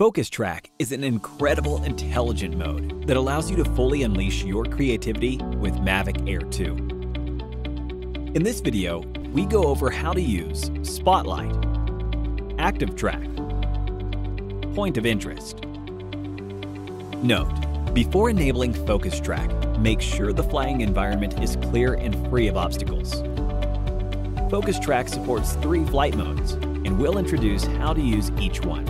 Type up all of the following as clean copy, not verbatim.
Focus Track is an incredible intelligent mode that allows you to fully unleash your creativity with Mavic Air 2. In this video, we go over how to use Spotlight, Active Track, Point of Interest. Note, before enabling Focus Track, make sure the flying environment is clear and free of obstacles. Focus Track supports 3 flight modes, and we'll introduce how to use each one.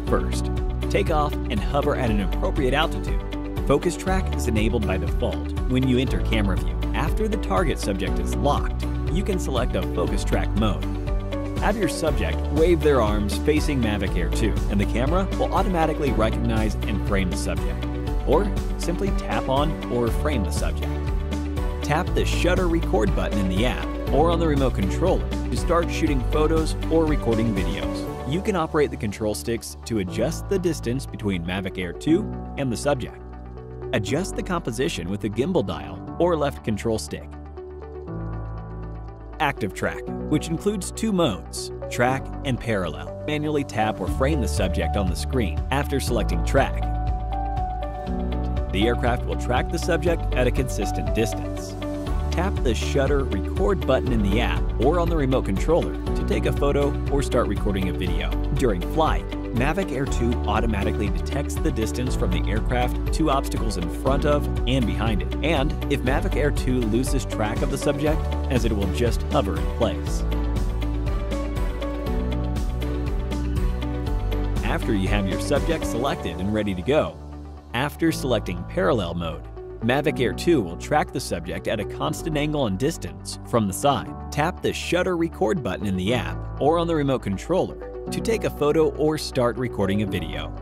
First, take off and hover at an appropriate altitude. Focus Track is enabled by default when you enter camera view. After the target subject is locked, you can select a Focus Track mode. Have your subject wave their arms facing Mavic Air 2, and the camera will automatically recognize and frame the subject. Or simply tap on or frame the subject. Tap the Shutter Record button in the app or on the remote controller to start shooting photos or recording videos. You can operate the control sticks to adjust the distance between Mavic Air 2 and the subject. Adjust the composition with the gimbal dial or left control stick. Active Track, which includes 2 modes, track and parallel. Manually tap or frame the subject on the screen after selecting track. The aircraft will track the subject at a consistent distance. Tap the Shutter Record button in the app or on the remote controller to take a photo or start recording a video. During flight, Mavic Air 2 automatically detects the distance from the aircraft to obstacles in front of and behind it, and if Mavic Air 2 loses track of the subject, as it will just hover in place. After you have your subject selected and ready to go, after selecting parallel mode, Mavic Air 2 will track the subject at a constant angle and distance from the side. Tap the Shutter Record button in the app or on the remote controller to take a photo or start recording a video.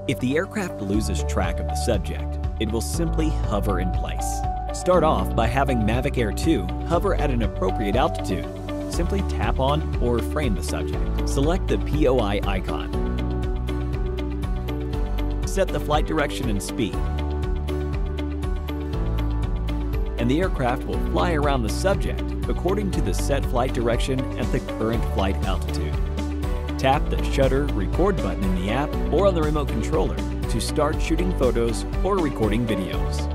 If the aircraft loses track of the subject, it will simply hover in place. Start off by having Mavic Air 2 hover at an appropriate altitude. Simply tap on or frame the subject. Select the POI icon. Set the flight direction and speed, and the aircraft will fly around the subject according to the set flight direction at the current flight altitude. Tap the Shutter Record button in the app or on the remote controller to start shooting photos or recording videos.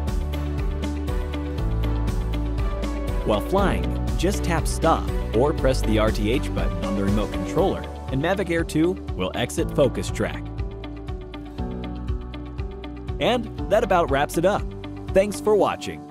While flying, just tap Stop or press the RTH button on the remote controller, and Mavic Air 2 will exit Focus Track. And that about wraps it up. Thanks for watching.